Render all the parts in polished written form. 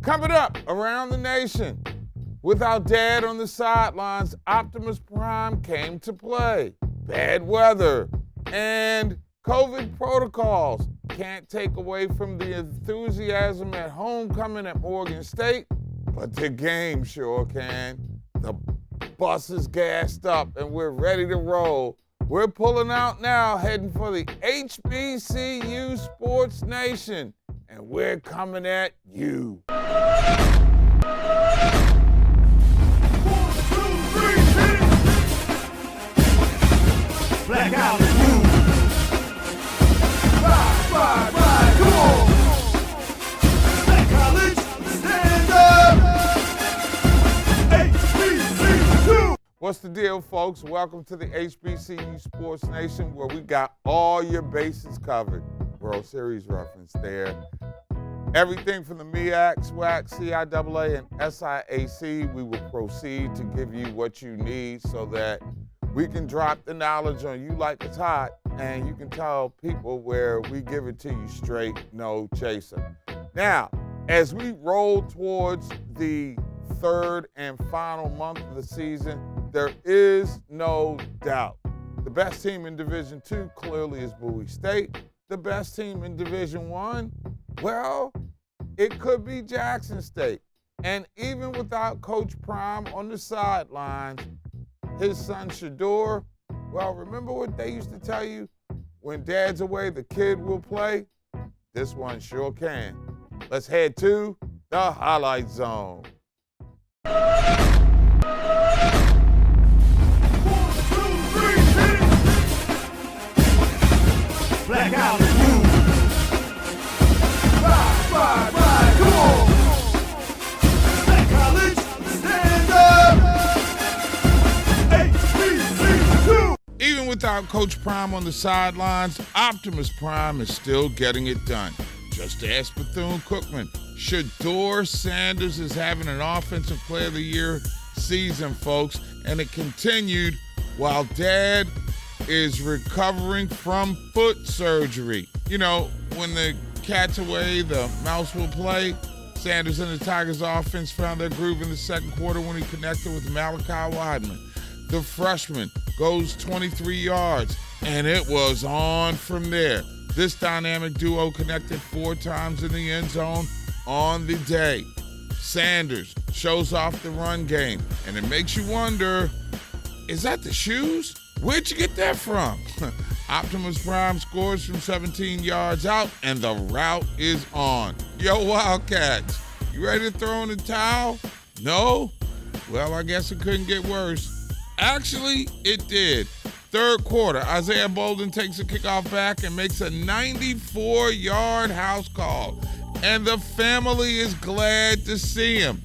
Coming up around the nation, with our dad on the sidelines, Optimus Prime came to play. Bad weather and COVID protocols can't take away from the enthusiasm at homecoming at Morgan State, but the game sure can. The bus is gassed up and we're ready to roll. We're pulling out now, heading for the HBCU Sports Nation, and we're coming at you. 1, 2, 3, hit it! Black out and move. Ride, come on! Black College, stand up! HBCU! What's the deal, folks? Welcome to the HBCU Sports Nation, where we got all your bases covered. World Series reference there. Everything from the MEAC, SWAC, CIAA, and SIAC, we will proceed to give you what you need so that we can drop the knowledge on you like it's hot, and you can tell people where we give it to you straight, no chaser. Now, as we roll towards the third and final month of the season, there is no doubt. The best team in Division II clearly is Bowie State. The best team in Division I, well, it could be Jackson State. And even without Coach Prime on the sidelines, his son Shador, well, remember what they used to tell you? When dad's away, the kid will play. This one sure can. Let's head to the Highlight Zone. 1, 2, 3, hit it! Black out and move. Ride, come on! Black College, stand up! HBCU! Even without Coach Prime on the sidelines, Optimus Prime is still getting it done. Just ask Bethune-Cookman. Shador Sanders is having an Offensive Player of the Year season, folks, and it continued while Dad is recovering from foot surgery. You know, when the cat's away, the mouse will play. Sanders and the Tigers offense found their groove in the second quarter when he connected with Malachi Weidman. The freshman goes 23 yards, and it was on from there. This dynamic duo connected 4 times in the end zone on the day. Sanders shows off the run game, and it makes you wonder, is that the shoes? Where'd you get that from? Optimus Prime scores from 17 yards out, and the route is on. Yo, Wildcats, you ready to throw in the towel? No? Well, I guess it couldn't get worse. Actually, it did. Third quarter, Isaiah Bolden takes a kickoff back and makes a 94-yard house call. And the family is glad to see him.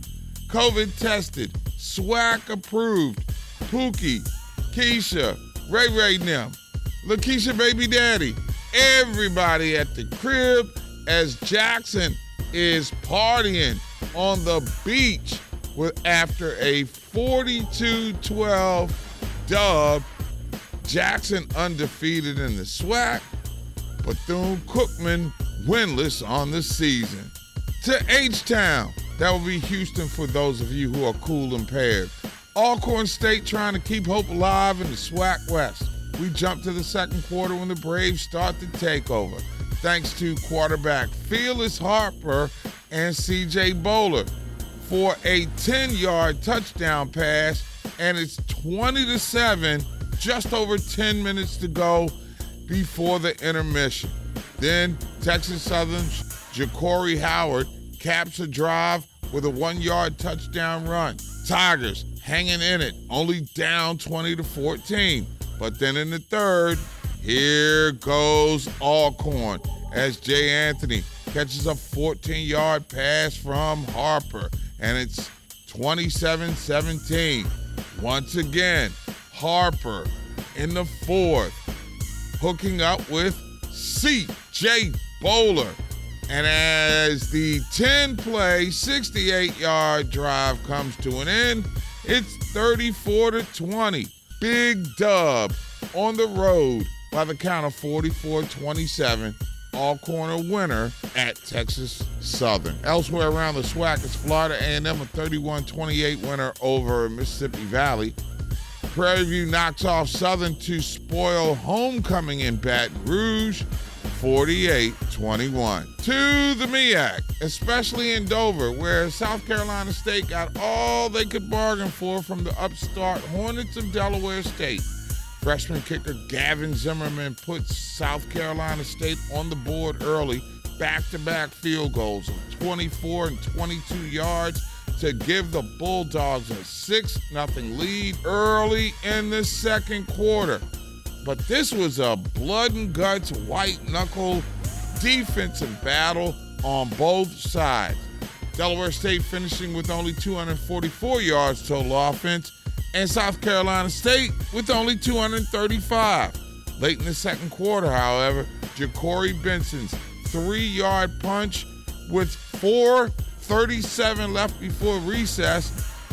COVID tested, SWAC approved. Pookie, Keisha, Ray Nim, LaKeisha baby daddy, everybody at the crib as Jackson is partying on the beach after a 42-12 dub. Jackson undefeated in the SWAC, Bethune-Cookman winless on the season. To H-Town, that will be Houston for those of you who are cool impaired. Alcorn State trying to keep hope alive in the SWAC West. We jump to the second quarter when the Braves start the takeover, thanks to quarterback Felix Harper and C.J. Bowler for a 10-yard touchdown pass, and it's 20-7, just over 10 minutes to go before the intermission. Then Texas Southern's Ja'Cory Howard caps a drive with a 1-yard touchdown run. Tigers hanging in it, only down 20-14. But then in the third, here goes Alcorn as Jay Anthony catches a 14-yard pass from Harper, and it's 27-17. Once again, Harper in the fourth, hooking up with C.J. Bowler. And as the 10-play, 68-yard drive comes to an end, it's 34-20. Big dub on the road by the count of 44-27 all-corner winner at Texas Southern. Elsewhere around the SWAC is Florida A&M, a 31-28 winner over Mississippi Valley. Prairie View knocks off Southern to spoil homecoming in Baton Rouge, 48-21. To the MEAC, especially in Dover, where South Carolina State got all they could bargain for from the upstart Hornets of Delaware State. Freshman kicker Gavin Zimmerman puts South Carolina State on the board early, back-to-back field goals of 24 and 22 yards to give the Bulldogs a 6-0 lead early in the second quarter. But this was a blood and guts, white-knuckle defensive battle on both sides. Delaware State finishing with only 244 yards total offense, and South Carolina State with only 235. Late in the second quarter, however, Ja'Cory Benson's 3-yard punch with 4:37 left before recess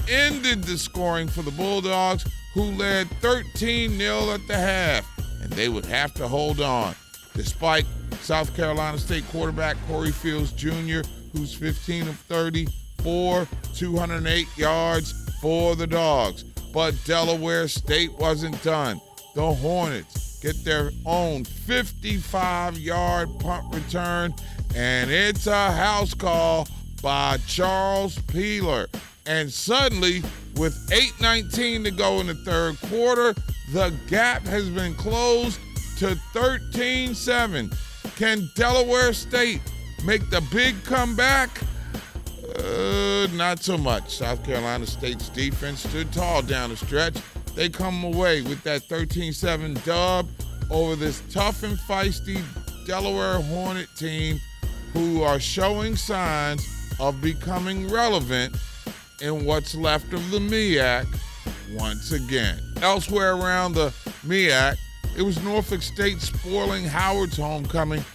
ended the scoring for the Bulldogs, who led 13-0 at the half, and they would have to hold on, despite South Carolina State quarterback Corey Fields Jr., who's 15 of 30 for 208 yards for the Dogs. But Delaware State wasn't done. The Hornets get their own 55-yard punt return, and it's a house call by Charles Peeler. And suddenly, with 8:19 to go in the third quarter, the gap has been closed to 13-7. Can Delaware State make the big comeback? Not so much. South Carolina State's defense stood tall down the stretch. They come away with that 13-7 dub over this tough and feisty Delaware Hornet team, who are showing signs of becoming relevant in what's left of the MEAC once again. Elsewhere around the MEAC, it was Norfolk State spoiling Howard's homecoming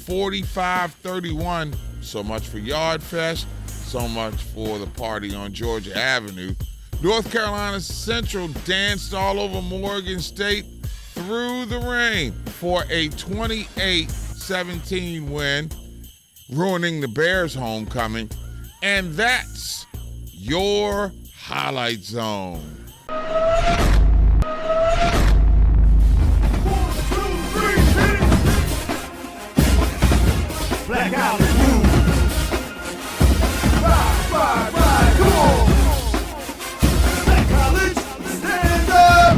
45-31. So much for Yard Fest, so much for the party on Georgia Avenue. North Carolina Central danced all over Morgan State through the rain for a 28-17 win, ruining the Bears' homecoming. And that's your Highlight Zone. 1, 2, 3, hit it! Blackout is moving. Ride, come on! Black College, stand up!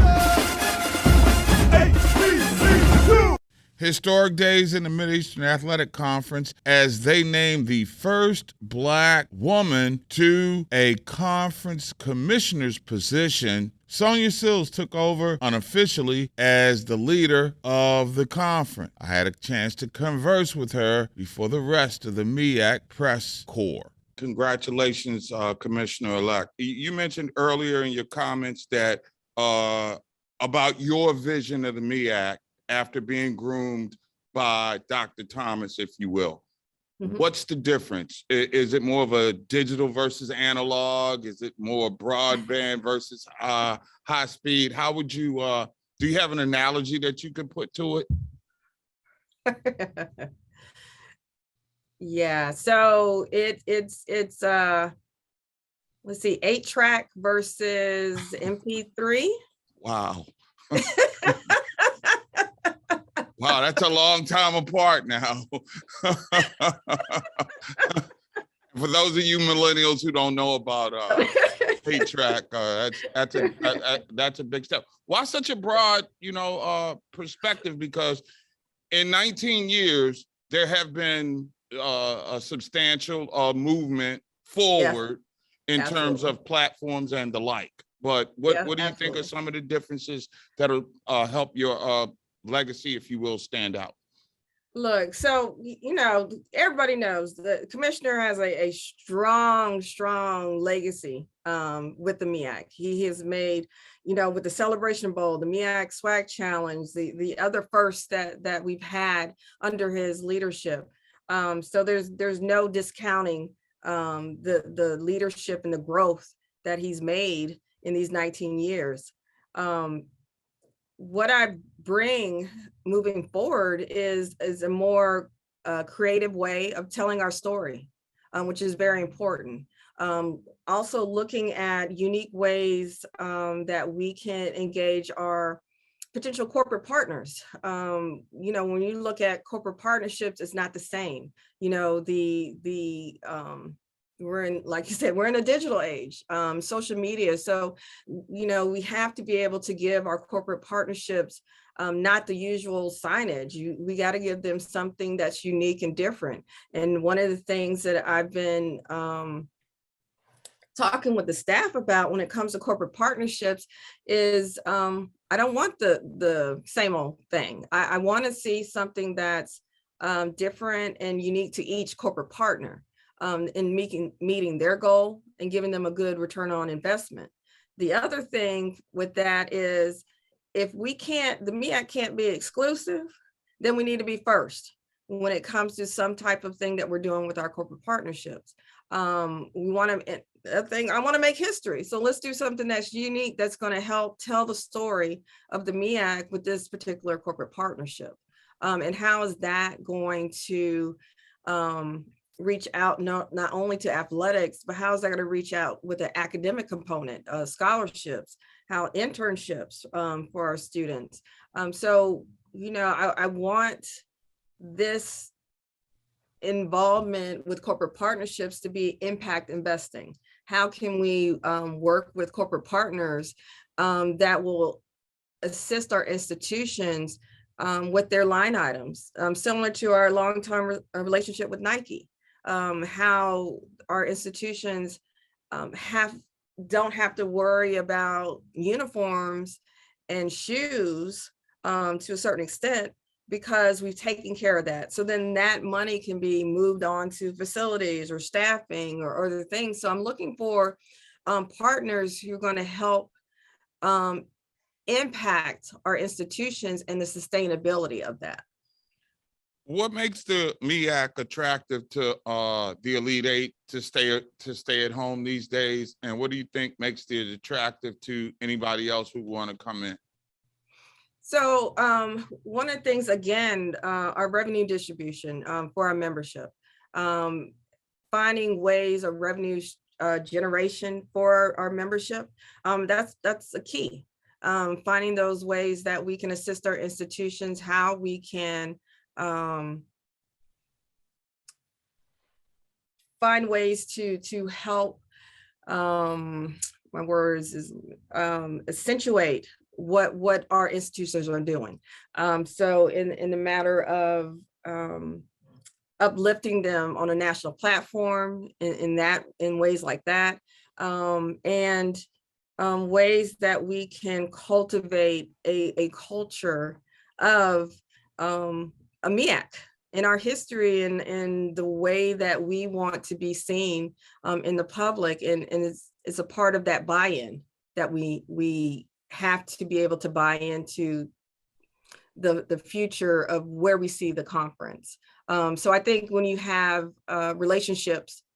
HBCU! Historic days in the Mid-Eastern Athletic Conference as they named the first black woman to a conference commissioner's position. Sonia Sills took over unofficially as the leader of the conference. I had a chance to converse with her before the rest of the MEAC press corps. Congratulations, Commissioner-elect. You mentioned earlier in your comments that about your vision of the MEAC after being groomed by Dr. Thomas, if you will. Mm-hmm. What's the difference? Is it more of a digital versus analog? Is it more broadband versus high speed? How would you, do you have an analogy that you could put to it? Yeah, so it's let's see, 8-track versus MP3. Wow. Wow, that's a long time apart now. For those of you millennials who don't know about 8-track, that's a big step. Why such a broad, perspective? Because in 19 years, there have been a substantial movement forward in terms of platforms and the like. But what do you think are some of the differences that'll help your legacy, if you will, stand out? Look, so, everybody knows the commissioner has a strong legacy with the MEAC. He has made, with the Celebration Bowl, the MEAC SWAC Challenge, the other firsts that we've had under his leadership. So there's no discounting the leadership and the growth that he's made in these 19 years. What I bring moving forward is a more creative way of telling our story, which is very important. Also looking at unique ways that we can engage our potential corporate partners. When you look at corporate partnerships, it's not the same. We're in, like you said, we're in a digital age, social media. So, we have to be able to give our corporate partnerships not the usual signage. We got to give them something that's unique and different. And one of the things that I've been talking with the staff about when it comes to corporate partnerships is I don't want the same old thing. I want to see something that's different and unique to each corporate partner in meeting their goal and giving them a good return on investment. The other thing with that is if the MEAC can't be exclusive, then we need to be first when it comes to some type of thing that we're doing with our corporate partnerships. I want to make history. So let's do something that's unique, that's going to help tell the story of the MEAC with this particular corporate partnership. And how is that going to reach out not only to athletics, but how is that going to reach out with the academic component, scholarships, how internships for our students. I want this involvement with corporate partnerships to be impact investing. How can we work with corporate partners that will assist our institutions with their line items, similar to our long-term relationship with Nike, how our institutions don't have to worry about uniforms and shoes to a certain extent, because we've taken care of that. So then that money can be moved on to facilities or staffing or other things. So I'm looking for partners who are going to help impact our institutions and the sustainability of that. What makes the MEAC attractive to the Elite Eight to stay at home these days? And what do you think makes it attractive to anybody else who want to come in? So one of the things, again, our revenue distribution for our membership, finding ways of revenue generation for our membership, that's a key. Finding those ways that we can assist our institutions, how we can find ways to help, accentuate what our institutions are doing. So in the matter of uplifting them on a national platform in ways like that, and ways that we can cultivate a culture of a MEAC in our history and the way that we want to be seen in the public, and it's a part of that buy-in that we have to be able to buy into the future of where we see the conference. So I think when you have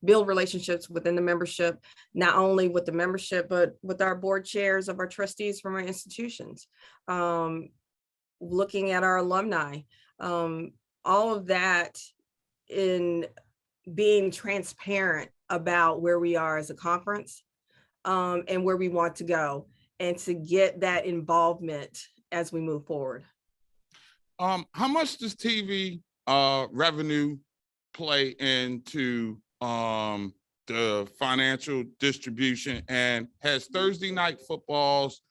build relationships within the membership, not only with the membership, but with our board chairs of our trustees from our institutions, looking at our alumni, all of that in being transparent about where we are as a conference and where we want to go, and to get that involvement as we move forward. How much does TV revenue play into the financial distribution, and has Thursday night football's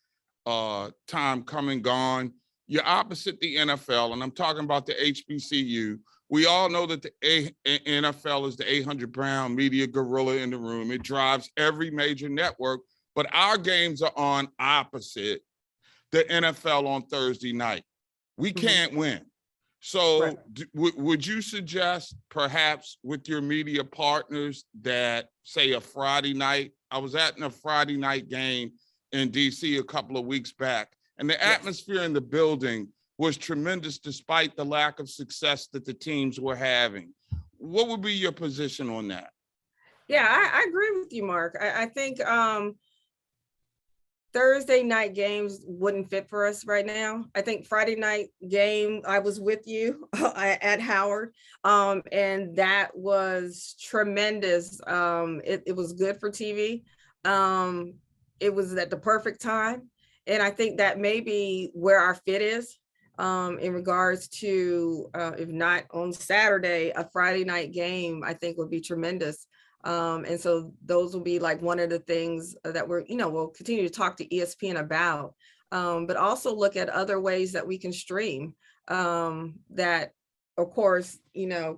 time come and gone? You're opposite the NFL, and I'm talking about the HBCU. We all know that the NFL is the 800-pound media gorilla in the room. It drives every major network, but our games are on opposite the NFL on Thursday night. We can't win. So right. Would you suggest perhaps with your media partners that, say, a Friday night? I was at a Friday night game in DC a couple of weeks back, and the atmosphere in the building was tremendous despite the lack of success that the teams were having. What would be your position on that? Yeah, I agree with you, Mark. I think Thursday night games wouldn't fit for us right now. I think Friday night game, I was with you at Howard, and that was tremendous. It was good for TV. It was at the perfect time. And I think that may be where our fit is in regards to, if not on Saturday, a Friday night game, I think would be tremendous. And so those will be like one of the things that we'll continue to talk to ESPN about, but also look at other ways that we can stream that, of course,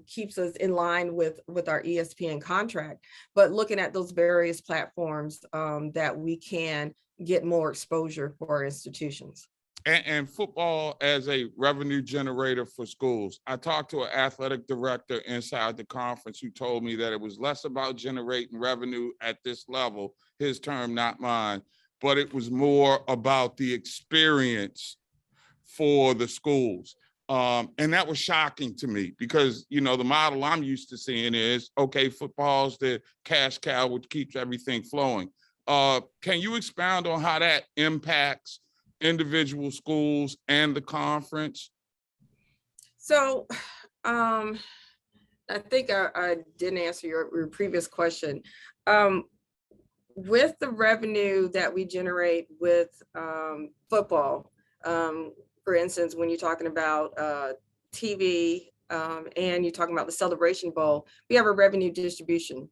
keeps us in line with our ESPN contract, but looking at those various platforms that we can get more exposure for our institutions. And football as a revenue generator for schools. I talked to an athletic director inside the conference who told me that it was less about generating revenue at this level, his term, not mine, but it was more about the experience for the schools. And that was shocking to me because, the model I'm used to seeing is, okay, football's the cash cow, which keeps everything flowing. Can you expound on how that impacts individual schools and the conference? So I think I didn't answer your previous question. With the revenue that we generate with football, for instance, when you're talking about TV and you're talking about the Celebration Bowl, we have a revenue distribution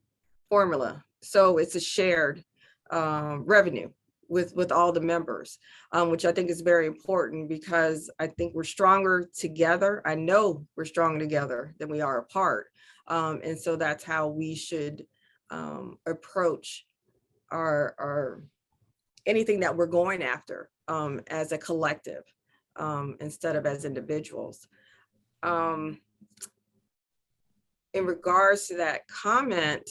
formula. So it's a shared revenue with all the members, which I think is very important because I think we're stronger together. I know we're stronger together than we are apart. And so that's how we should approach our anything that we're going after as a collective instead of as individuals. In regards to that comment,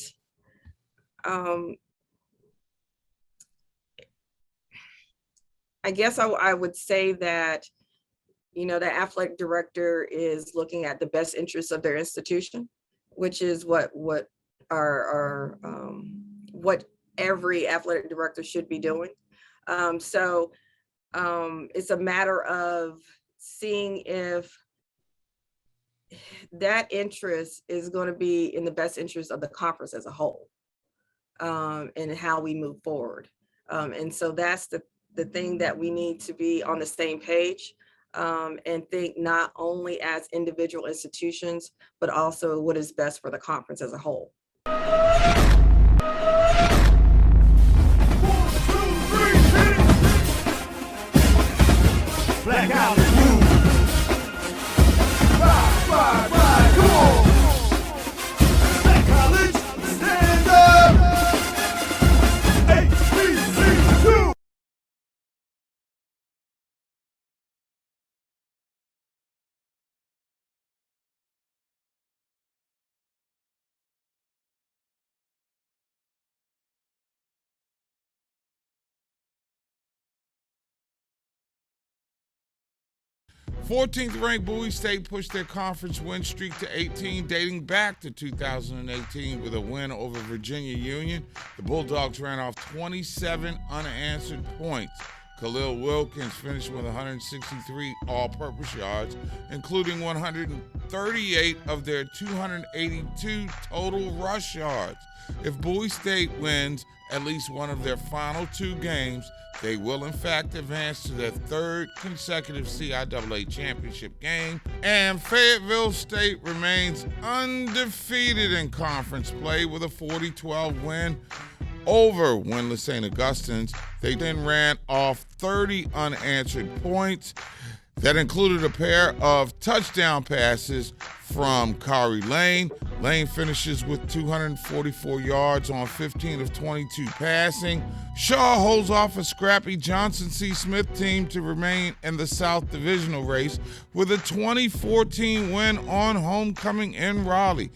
I guess I would say that, the athletic director is looking at the best interests of their institution, which is what every athletic director should be doing. So it's a matter of seeing if that interest is going to be in the best interest of the conference as a whole, and how we move forward. And so that's the thing that we need to be on the same page and think not only as individual institutions, but also what is best for the conference as a whole. 1, 2, 3, hit it! Black College move. Ride, come on! Black College, stand up! HBCU! Fourteenth ranked Bowie State pushed their conference win streak to 18, dating back to 2018 with a win over Virginia Union. The Bulldogs ran off 27 unanswered points. Khalil Wilkins finished with 163 all-purpose yards, including 138 of their 282 total rush yards. If Bowie State wins at least one of their final two games, they will in fact advance to their third consecutive CIAA championship game, and Fayetteville State remains undefeated in conference play with a 40-12 win over winless St. Augustine's. They then ran off 30 unanswered points. That included a pair of touchdown passes from Kari Lane. Lane finishes with 244 yards on 15 of 22 passing. Shaw holds off a scrappy Johnson C. Smith team to remain in the South Divisional race with a 2014 win on homecoming in Raleigh.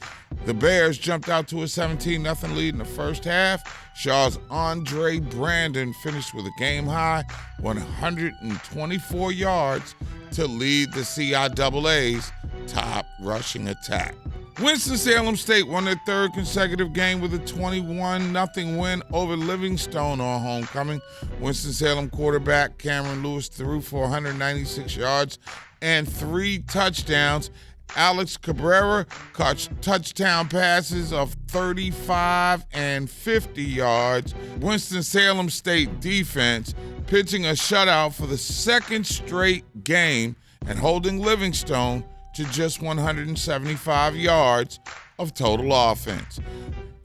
The Bears jumped out to a 17-0 lead in the first half. Shaw's Andre Brandon finished with a game-high 124 yards to lead the CIAA's top rushing attack. Winston-Salem State won their third consecutive game with a 21-0 win over Livingstone on homecoming. Winston-Salem quarterback Cameron Lewis threw for 196 yards and 3 touchdowns. Alex Cabrera caught touchdown passes of 35 and 50 yards. Winston-Salem State defense pitching a shutout for the second straight game and holding Livingstone to just 175 yards of total offense.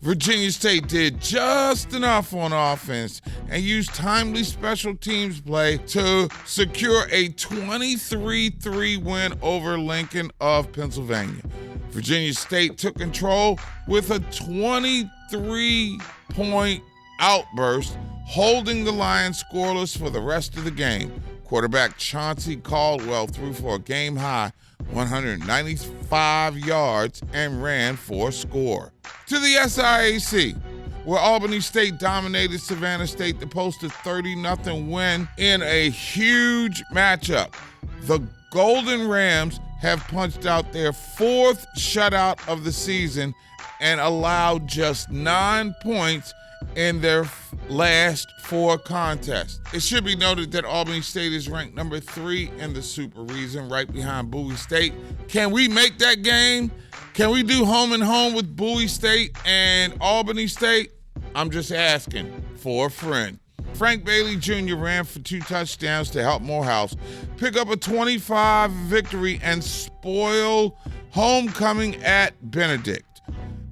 Virginia State did just enough on offense and used timely special teams play to secure a 23-3 win over Lincoln of Pennsylvania. Virginia State took control with a 23-point outburst, holding the Lions scoreless for the rest of the game. Quarterback Chauncey Caldwell threw for a game-high 195 yards and ran for a score. To the SIAC, where Albany State dominated Savannah State to post a 30-0 win in a huge matchup. The Golden Rams have punched out their 4th shutout of the season and allowed just 9 points in their last 4 contests. It should be noted that Albany State is ranked number 3 in the Super Region, right behind Bowie State. Can we make that game? Can we do home and home with Bowie State and Albany State? I'm just asking for a friend. Frank Bailey Jr. ran for 2 touchdowns to help Morehouse pick up a 25 victory and spoil homecoming at Benedict.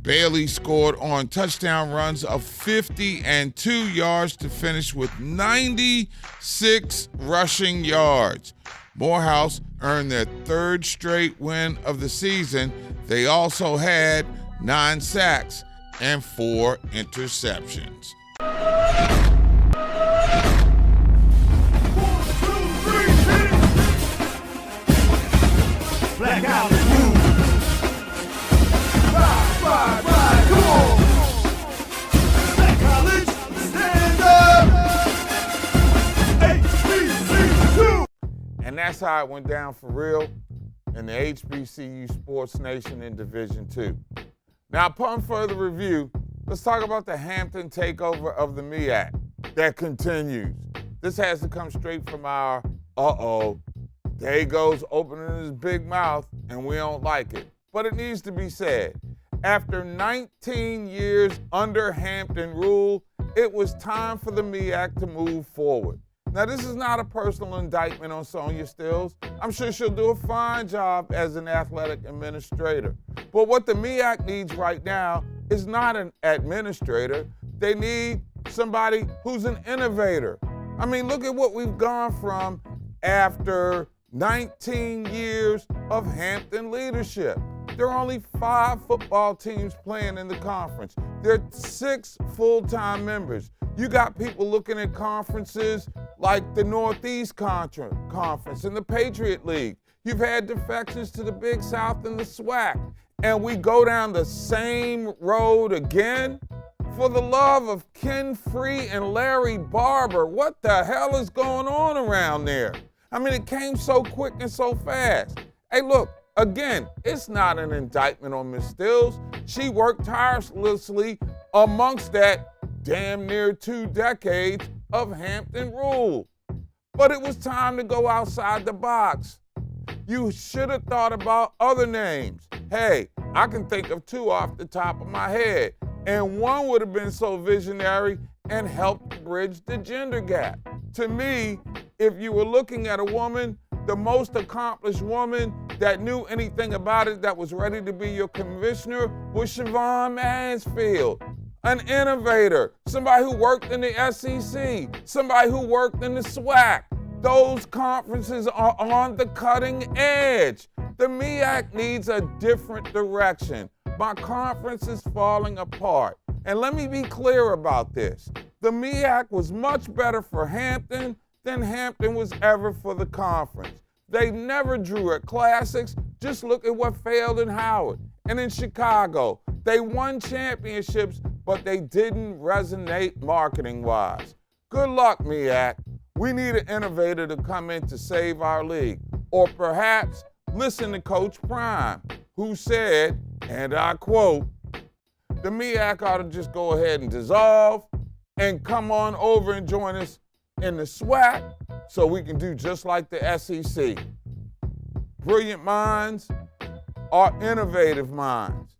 Bailey scored on touchdown runs of 50 and 2 yards to finish with 96 rushing yards. Morehouse earned their 3rd straight win of the season. They also had 9 sacks and 4 interceptions. 1, 2, 3, hit it! Blackout is moved. Ride, come on! Black College, stand up! HBCU! And that's how it went down for real in the HBCU Sports Nation in Division II. Now, upon further review, let's talk about the Hampton takeover of the MEAC that continues. This has to come straight from our there he goes opening his big mouth, and we don't like it. But it needs to be said. After 19 years under Hampton rule, it was time for the MEAC to move forward. Now, this is not a personal indictment on Sonia Stills. I'm sure she'll do a fine job as an athletic administrator. But what the MEAC needs right now is not an administrator. They need somebody who's an innovator. I mean, look at what we've gone from after 19 years of Hampton leadership. There are only 5 football teams playing in the conference. There are 6 full-time members. You got people looking at conferences like the Northeast Conference and the Patriot League. You've had defections to the Big South and the SWAC. And we go down the same road again? For the love of Ken Free and Larry Barber, what the hell is going on around there? I mean, it came so quick and so fast. Hey, look. Again, it's not an indictment on Ms. Stills. She worked tirelessly amongst that damn near 2 decades of Hampton rule. But it was time to go outside the box. You should have thought about other names. Hey, I can think of 2 off the top of my head, and one would have been so visionary and helped bridge the gender gap. To me, if you were looking at a woman, the most accomplished woman that knew anything about it that was ready to be your commissioner was Siobhan Mansfield, an innovator, somebody who worked in the SEC, somebody who worked in the SWAC. Those conferences are on the cutting edge. The MEAC needs a different direction. My conference is falling apart. And let me be clear about this. The MEAC was much better for Hampton than Hampton was ever for the conference. They never drew at classics. Just look at what failed in Howard and in Chicago. They won championships, but they didn't resonate marketing-wise. Good luck, MEAC. We need an innovator to come in to save our league. Or perhaps listen to Coach Prime. who said, and I quote, the MEAC ought to just go ahead and dissolve and come on over and join us in the SWAC so we can do just like the SEC. Brilliant minds are innovative minds.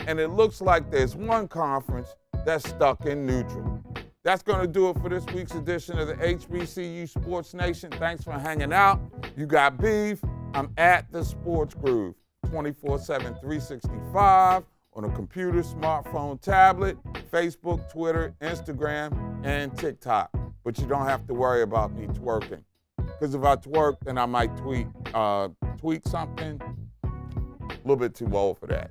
And it looks like there's one conference that's stuck in neutral. That's going to do it for this week's edition of the HBCU Sports Nation. Thanks for hanging out. You got beef. I'm at the Sports Groove, 24/7, 365 on a computer, smartphone, tablet, Facebook, Twitter, Instagram, and TikTok. But you don't have to worry about me twerking. Because if I twerk, then I might tweak something. A little bit too old for that.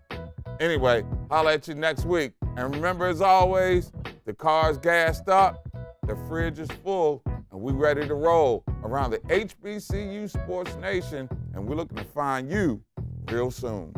Anyway, holla at you next week. And remember, as always, the car's gassed up, the fridge is full, and we ready to roll around the HBCU Sports Nation, and we're looking to find you real soon.